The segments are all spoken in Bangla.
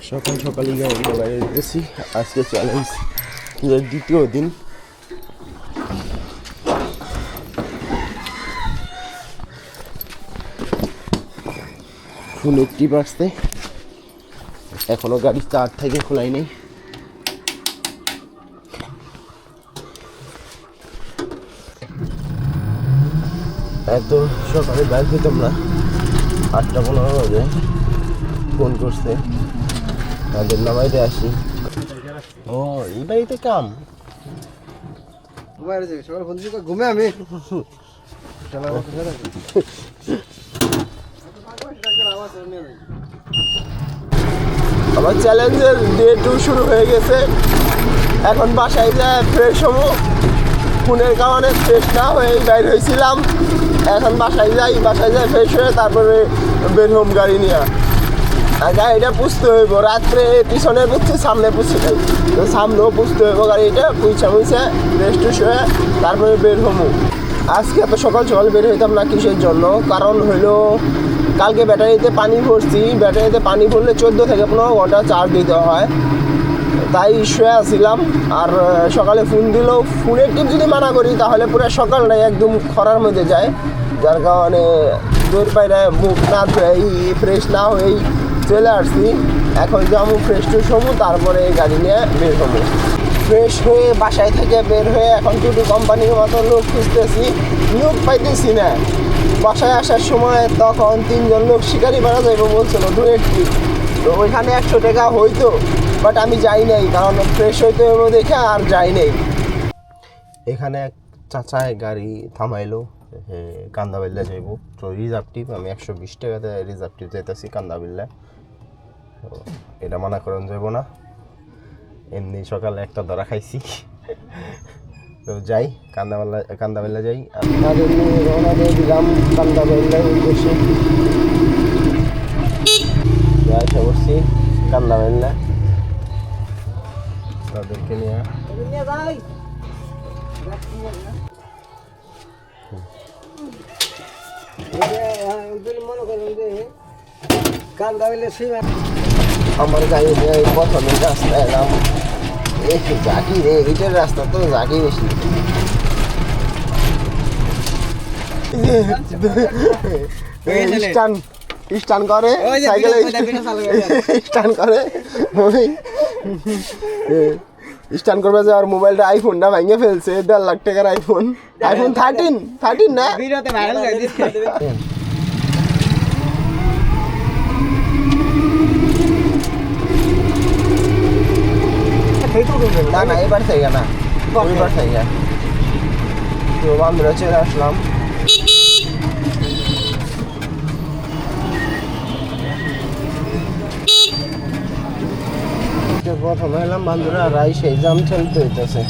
সকাল সকালই বাইরে যেতেছি। আজকে চ্যালেঞ্জ দ্বিতীয় দিন। ফুল 80 বাজতে এখনো গাড়ি স্টার্ট থেকে খোলাই নেই। এত সকালে বাইর হইতাম না, 8:15 বাজে ফোন করছে, তাদের নামাইতে আসি। ও এই বাড়িতে কাম সকাল ফোন দিচ্ছি ঘুমে আমি আমার চ্যালেঞ্জের ডে 2 শুরু হয়ে গেছে। এখন বাসায় যায় ফ্রেশ হবো, ফোনের কারণে ফ্রেশ না হয়ে বাইর হয়েছিলাম। এখন বাসায় যাই ফ্রেশ হয়ে তারপরে বের হোম গাড়ি নিয়ে। আর গাড়িটা পুষতে হইব, রাত্রে পিছনে পুষছি সামনে পুষছি নাই, তো সামনেও পুষতে হইব গাড়িটা পুইছা ফ্রেশ টুস হয়ে তারপরে বের হবো। আজকে এত সকাল সকাল বের হইতাম না, কিসের জন্য? কারণ হইলো কালকে ব্যাটারিতে পানি ভরছি, ব্যাটারিতে পানি ভরলে 14 থেকে 15 ঘন্টা চার্জ দিতে হয়, তাই শুয়ে আসছিলাম। আর সকালে ফোন দিলেও ফোনের টিপ যদি মানা করি তাহলে পুরো সকালটাই একদম খরার মধ্যে যায়, যার কারণে দৌড় পাইরে মুখ না ধুয়েই ফ্রেশ না হয়েই চলে আসছি। এখন যাবো ফ্রেশ টুস হবো, তারপরে গাড়ি নিয়ে বের হবো। ফ্রেশ হয়ে বাসায় থেকে বের হয়ে এখন টুটু কোম্পানির মতো লোক খুঁজতেছি, লোক পাইতেছি না। বাসায় আসার সময় তখন 3 জন লোক শিকারি বেড়া যাইবো বলছিল 280, তো ওইখানে 100 টাকা হইতো, বাট আমি যাই নাই, কারণ ফ্রেশ হইতে হইব দেখে আর যাই নাই। এখানে এক চাচায় গাড়ি থামাইলো, কান্দাবিল্লা যাইব, তো রিজার্ভ টিপ আমি 120 টাকাতে রিজার্ভ টিপ যাইতেছি কান্দাবিল্লা। তো এটা মানা করেন যাইব না, এমনি সকালে একটা ধরা খাইছি। তো যাই কান্দাবিল্লা যাই। আমাদের নিয়ে রওনা দিয়ে দিলাম কান্দাবিল্লার উদ্দেশ্যে। আসা করছি কান্দাবিল্লা তাদেরকে নিয়ে। আমার গাড়ি নিয়ে প্রথমে রাস্তায় এলাম, জাকি রে, এটার রাস্তা তো জাকি বেশি। স্টান করে সাইকেলে, স্টান করে স্টান করবে যে আর মোবাইলটা আইফোনটা ভেঙে ফেলছে, 1.5 লাখ টাকার আইফোন 13 না না এবার থেকে না, এবার থেকে তো আমরা চলে আসলাম। প্রথমে এলাম বান্ধুরা, রাই সেই জাম চলতে হইতেছে।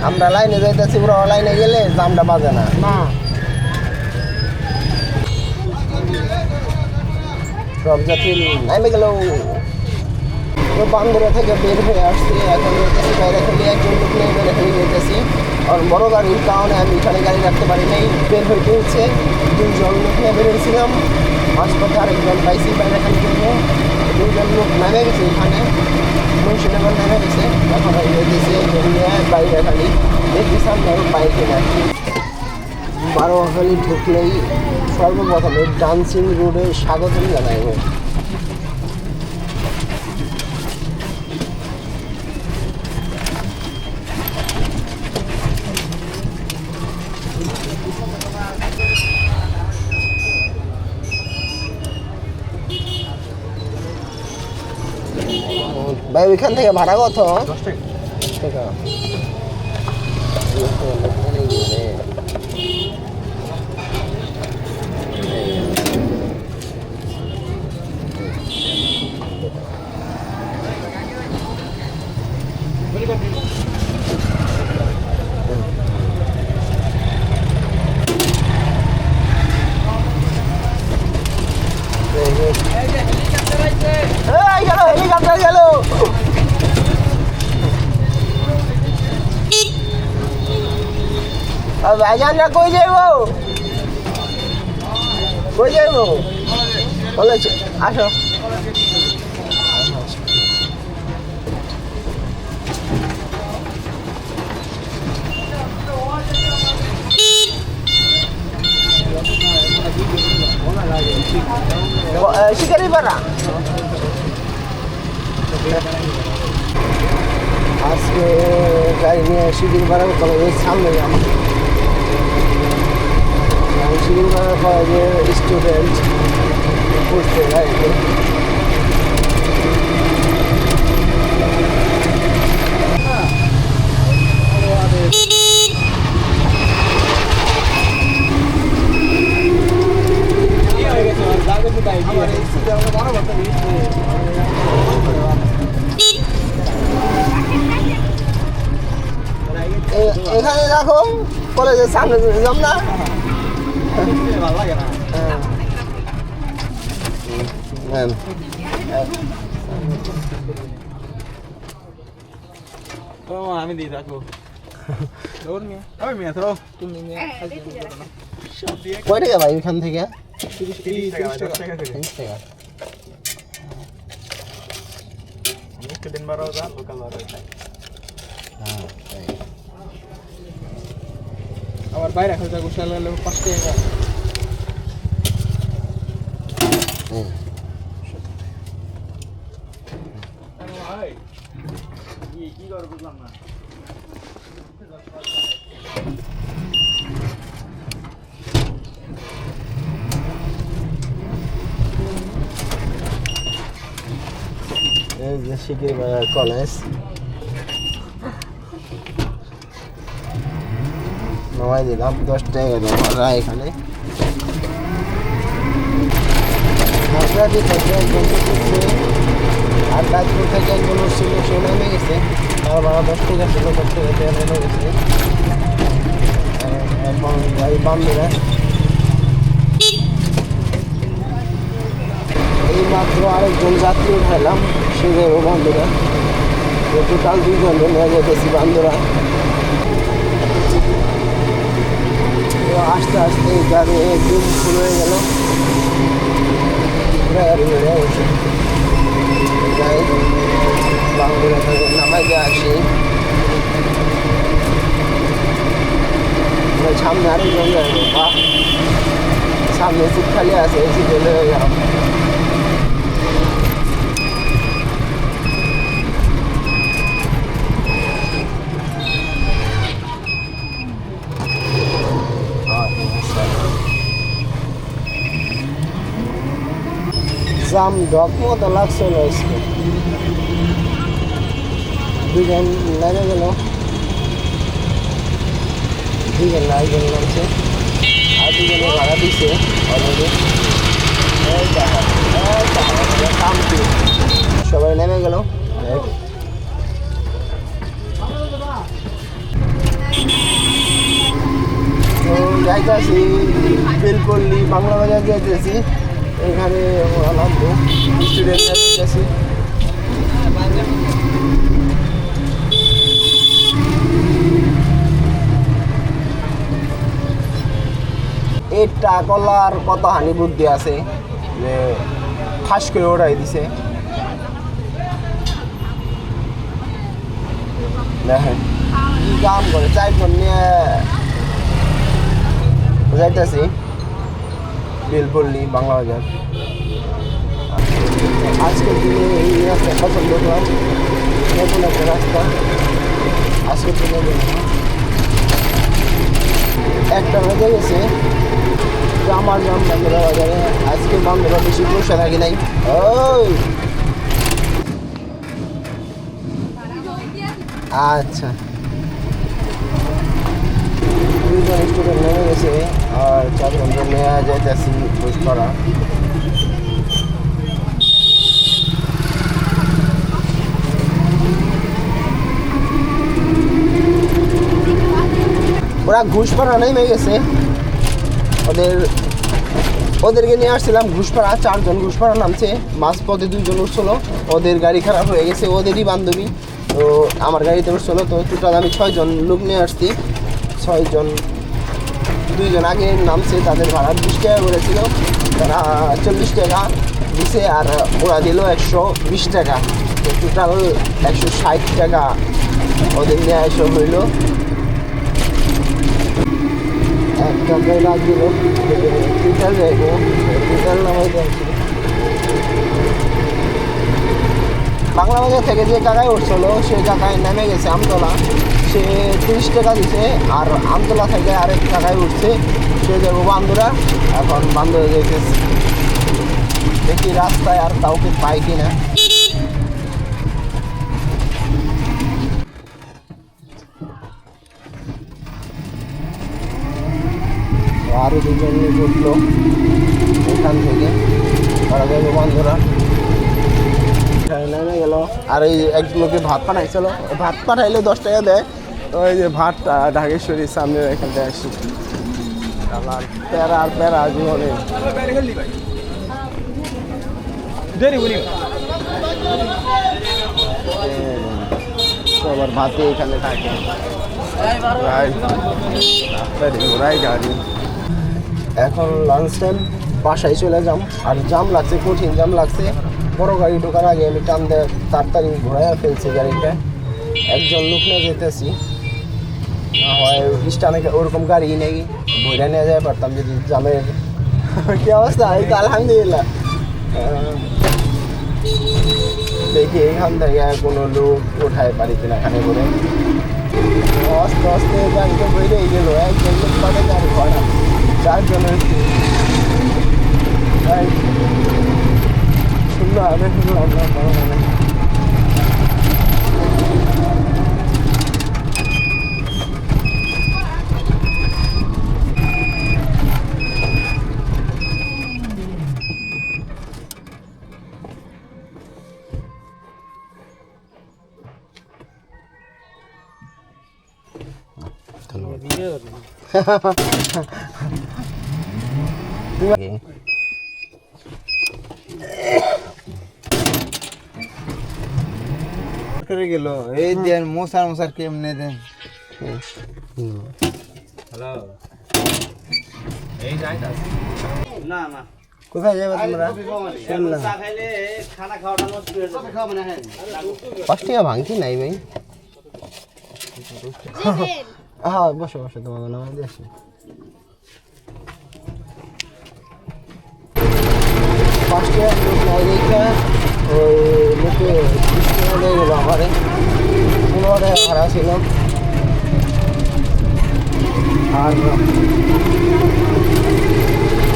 আমরা লাইনে যাইতেছি, পুরো লাইনে গেলে জামটা বাজে না। সব যাত্রী নামে গেল। বান্দরা থেকে বের হয়ে আসছি, এখন বাইরে খালি একজন লোক নিয়ে বের হয়ে যেতেছি। আর বড় গাড়ির কারণে আমি এখানে গাড়ি রাখতে পারি নাই, বের হইতে হচ্ছে। 2 জন লোক নিয়ে বের হয়েছিলাম, মাঝপথে আরেকজন পাইছি বাইরে খালি জন্য। 2 জন লোক নামে গেছে, এখানে মুন্সিনগর নামে গেছে। এখন যেতেছি নিয়ে বাইরে খালি দেখতেছি আমি আরও বাইকে না। বারোয়াখালী ঢুকলেই সর্বপ্রথমে ডান্সিং রোডে স্বাগতম জানাইব। ভাই ওইখান থেকে ভাড়া কত? 10 টাকা। ভাইজানরা কই যাইব বলেছে আসো শিকারি পাড়া আজকে গাড়ি নিয়ে শিকারি পাড়া কলেজের সামনে আমি শিকারি পাড়া কলেজের স্টুডেন্ট পড়তে গাড়িতে এখানে রাখো কলেজের সামনে যাম না ভালো লাগে না আমি দিয়ে রাখবো কয় টাকা ভাই এখান থেকে 30 টাকা দিন বারো যা লোকাল বারো আবার বাইরে খরচা গোসা লাগলে 5 টাকা কি করে বুঝলাম না এই যে শিকির বাজার কলেজ নামাই দিলাম 10 টাকা দেওয়া এখানে মশলাটি থেকে একজন করছে আর তাজপুর থেকে একজন ছিল সে নেমে গেছে তার ভাড়া 10 টাকা ছিল 10 টাকা তেল নেমে গেছে এবং গাড়ি বান্ধবীরা এই মাত্র আরেকজন যাত্রী উঠাইলাম সে যাবো বান্ধবীরা টোটাল 2 জন নিয়ে যেতেছি বান্ধবীরা আস্তে আস্তে গাড়ি একদম শুরু হয়ে গেল যাই বান্ধবীরা থেকে নামাই দিয়ে আসি সামনে আরেকজন যাবো বা সামনে সিট খালি আছে এই সিটে লেগে গেলাম জাম ডক মতো লাগছিল আজকে দুজন লেগে গেল দুজন একজন নামছে আর দুজনে ভাড়া দিচ্ছে অলরেডি সবাই নেমে গেল তো যাইতেছি বেলপল্লী বাংলা বাজার যাইতেছি এখানে নামবো স্টুডেন্টরা যাইতেছি এটা কলার কত হানি বুদ্ধি আছে যে ফাঁস করে ওড়াই দিছে দেখেন কি কাম করে 4 জন নিয়ে যাইতেছি বেলপল্লী বাংলা বাজার আজকের দিনে এই রাস্তা পছন্দ করলাম নতুন একটা রাস্তা আজকের দিনে একটা বেজে গেছে আমার নাম বাংলা বাজারে আজকে বান্ধবরা বেশি বসে থাকি নাই ওই আচ্ছা 2 জন স্টুডেন্ট নেমে গেছে আর 4 জন নেওয়া যাইতেছি বুঝ করা ওরা ঘুষপাড়া নেমে গেছে ওদেরকে নিয়ে আসছিলাম ঘুষপাড়া 4 জন ঘুষপাড়া নামছে মাঝপথে 2 জন উঠছিল ওদের গাড়ি খারাপ হয়ে গেছে ওদেরই বান্ধবী তো আমার গাড়িতে উঠছিল তো টোটাল আমি 6 জন লোক নিয়ে আসছি 6 জন দুইজন আগে নামছে, তাদের ভাড়া 20 টাকা করেছিল, তারা 40 টাকা দিছে, আর ওরা দিল 120 টাকা, তো টোটাল 160 টাকা ওদের নিয়ে এসব হইল। এক টাকায় রাখ দিল, টোটাল যাইব, টোটাল নামাই দেখছি। বাংলা বাজার থেকে যে কাকায় উঠছিল সে কাকায় নেমে গেছে আমতলা, সে 30 টাকা দিছে, আর আমতলা থেকে আরেক কাকায় উঠছে, সে যাবো বান্দুরা, এখন বান্দুরা যেতেছে, দেখি রাস্তায় আর কাউকে পাই কিনা। আরো দুজন উঠলো এখান থেকে, তারা যাবো বান্দুরা নেমে গেল। আর এই এক লোকে ভাত পাঠাইছিল, ভাত পাঠাইলে 10 টাকা দেয়, ওই যে ভাত ঢাকেশ্বরীর সামনে এখানটা আসি, আমার প্যারা আর প্যারা জীবনে সবার ভাতে এখানে থাকে, ঘোরাই গাড়ি। এখন লাঞ্চ টাইম, বাসায় চলে যাম, আর জাম লাগছে, কঠিন জাম লাগছে। বড় গাড়ি ঢোকার আগে আমি টান দিয়ে তাড়াতাড়ি ঘোরাইয়া ফেলছি গাড়িটা, একজন লোক নিয়ে যেতেছি, না হয় স্টানে ওরকম গাড়ি নেই বইটা নিয়ে যেতে পারতাম যদি জামের। কি অবস্থা? এই তো আলহামদুলিল্লাহ। দেখি এখান থেকে কোনো লোক ওঠায় পারি কিনা এখানে করে, আস্তে আস্তে গাড়িটা বইলেই গেল, একজন লোক পাবে গাড়ি ভাড়া 4 জনের সুন্দর হবে, শুনলাম না মানে করে গেল এই দেন মশার কেমনে দেন। হ্যালো, এই যাইতা না না, কোথায় যাবে তোমরা? চা খাইলে খানা খাওয়াটা নষ্ট হয়ে যাবে। খাওয়া মানে হ্যাঁ 5 টাকা ভাঙতি নাই ভাই। হ্যাঁ বসো বসো, তোমার নাম দিয়ে আসি। 5 টাকা লোক নাই দেখে ওই লোকে 20 টাকা দিয়ে গেলো আমারে, 15 টাকা ভাড়া ছিল। আর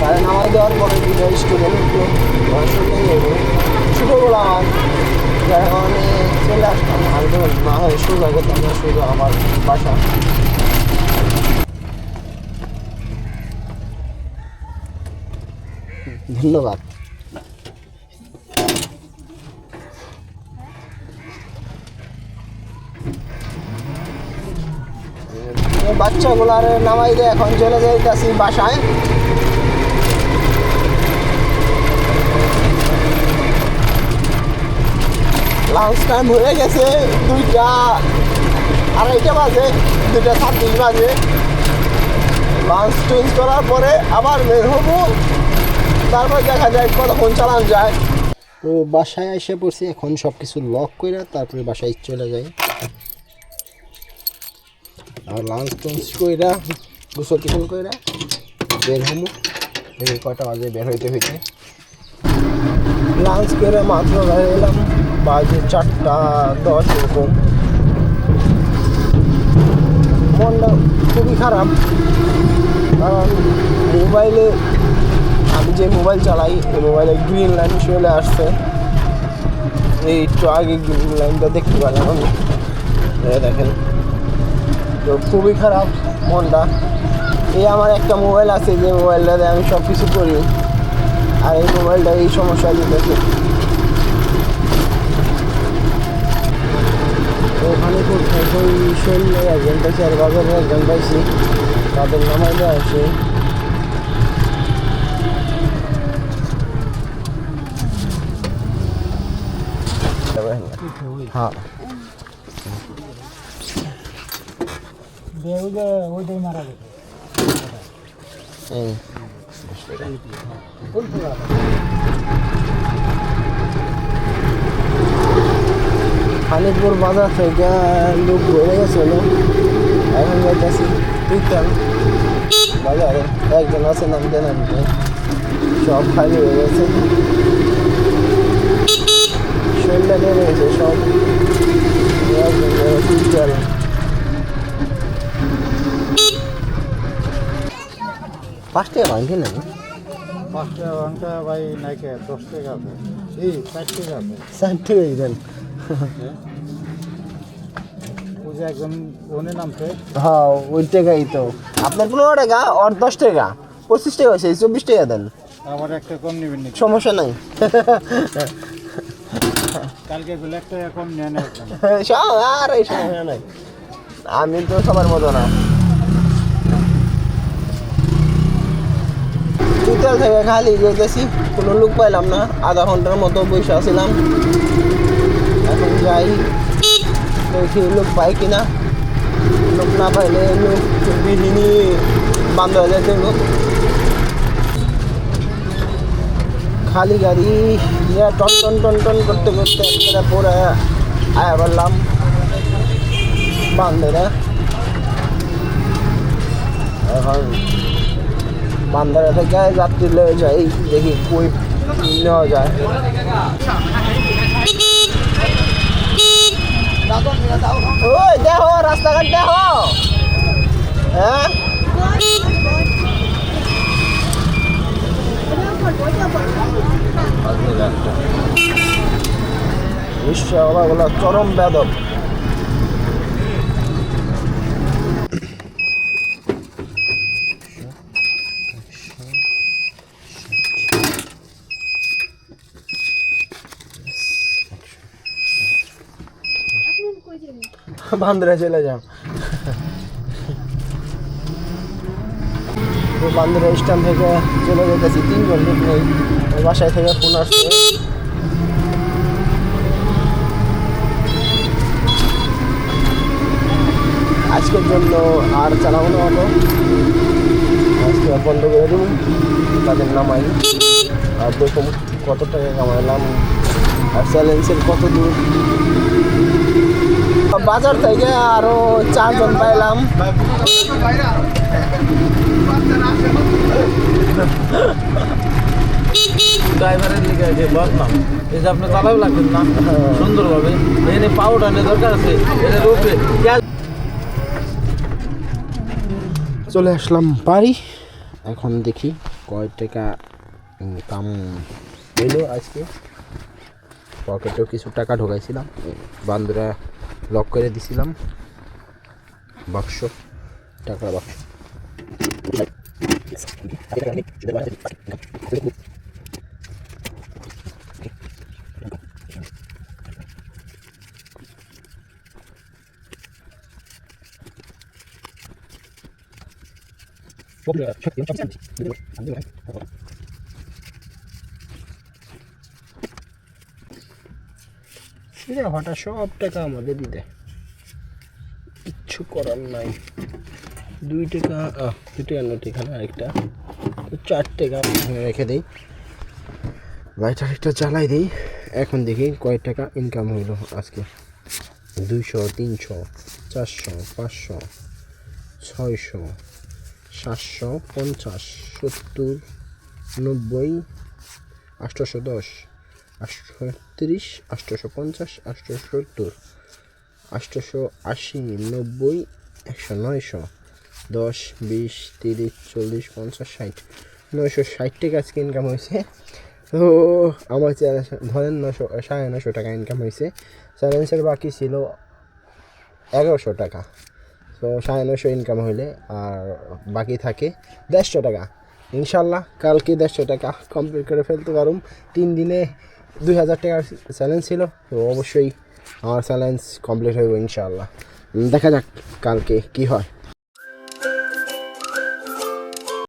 তারা নামাই দেওয়ার পরে দুটো স্টুডেন্ট ছোটো বলে আমার, এখন চলে আসতাম, আমি তো না হয় সোজা করতাম না, সোজা আমার বাসা। ধন্যবাদ। বাচ্চাগুলার নামাই দিয়ে এখন চলে যাইতেছি বাসায়। লাঞ্চ টাইম হয়ে গেছে, 2:30 বাজে, 2:36 বাজে। লাঞ্চ চেঞ্জ করার পরে আবার বের হবো, তারপর দেখা যায় কতক্ষণ চালান যায়। তো বাসায় এসে পড়ছি, এখন সব কিছু লক করে তারপরে বাসায় চলে যাই। আর লাঞ্চ টাঞ্চ কইরা গোসল টোসল কইরা বের হবো, এই কটা বাজে বের হইতে হইতে। লাঞ্চ করে মাত্র বের এলাম, বাজে 4:10 এরকম। মনটা খুবই খারাপ, কারণ মোবাইলে আমি যে মোবাইল চালাই এই মোবাইলে গ্রিন লাইন চলে আসছে। এই একটু আগে গ্রিন লাইনটা দেখতে পেলাম আমি, দেখেন, তো খুবই খারাপ মনটা। এই আমার একটা মোবাইল আছে, যে মোবাইলটাতে আমি সব কিছু করি, আর এই মোবাইলটা এই সমস্যা দিতেছে। ওখানে খুব শৈল একজন পাইছি, আর বাজারে একজন পাইছি, তাদের নামাই দেওয়া আছে। হ্যাঁ এই খানিকপুর বাজার থেকে লোক ঘুরে গেছিল, এখন যাইতেছি তুইতাম বাজারে। একজন আছে নামতে নামতে সব খালি হয়ে গেছে, শরীরটা নেমে গেছে সব। তুইতাম পাঁচটা ভাঙি না, 5 টাকা ভাঙটা ভাই নাকি 10 টাকা আছে, এই 4 টাকা আছে। চারটে হয়ে দেন। ওই যে একজন ওনে নামছে, হ্যাঁ ওই টাকাই তো। আপনার 15 টাকা আর 10 টাকা 25 টাকা হয়েছে, 24 টাকা দেন, আবার একটা কম নেবেন নাকি? সমস্যা নাই। কালকে গুলো 1 টাকা কম নেন না। সব আর এই সমস্যা নাই, আমি তো সবার মতো না। বিকাল থেকে খালি যেতেছি, কোনো লোক পাইলাম না, আধা ঘন্টার মতো বসে আসছিলাম। এখন যাই দেখি লোক পাই কিনা, লোক না পাইলে লোক বিহিনী বান্ধ হয়ে যেতে লোক। খালি গাড়ি টন টন টন টন করতে করতে একবারে পরে আয়া বললাম বান্ধেরা। এখন বান্দারা থেকে যাত্রী লয়ে যাই, দেখি কই নেওয়া যায়। ওই দেখো রাস্তাঘাট দেখো, হ্যাঁ রিক্সাওয়ালাগুলো চরম বেদব। বান্দরে চলে যাও, বান্দরে স্ট্যান্ড থেকে চলে যেতেছি। 3 ঘন্টা নেই, বাসায় থেকে ফোন আসছে আজকের জন্য আর চালাবো না অটো, আজকে বন্ধ করে দেবো, তাদের নামাই আর দেখুন কত টাকা কামাইলাম আর চ্যালেঞ্জের কত দূর। বাজার থেকে আরো 4 জন পাইলাম। ড্রাইভারের লিগে যে বদনাম, এই যে আপনি চালাও লাগবেন না সুন্দরভাবে, এখানে পাউডার নিয়ে দরকার আছে, এদের উপরে চলে আসলাম বাড়ি। এখন দেখি কয় টাকা কাম হইলো আজকে। পকেটেও কিছু টাকা ঢোকাইছিলাম, বান্ধুরা লক করে দিছিলাম বাক্স, টাকার বাক্স। হঠাৎ সব টাকা আমাদের দিতে, কিচ্ছু করার নাই। 2 টাকা 2 টাকা নোট এখানে, আরেকটা 4 টাকা রেখে দিই, লাইটার একটা জ্বালাই দিই। এখন দেখি কয় টাকা ইনকাম হইলো আজকে। 200, 300, 400, 500, 600, 750, 70, 90, 810, 830, 850, 870, 880, 90, 100, 900, 10, 20, 30, 40, 50, 60, 960 টাকা আজকে ইনকাম হয়েছে। তো আমার ধরেন 900 টাকা ইনকাম হয়েছে। চ্যালেঞ্জের বাকি ছিল 1100 টাকা। তো 950 ইনকাম হইলে আর বাকি থাকে 150 টাকা। ইনশাল্লাহ কালকে 150 টাকা কমপ্লিট করে ফেলতে পারুম। 3 দিনে 2000 টাকার চ্যালেঞ্জ ছিল, তো অবশ্যই আমার চ্যালেঞ্জ কমপ্লিট হইব ইনশাল্লাহ। দেখা যাক কালকে কি হয়।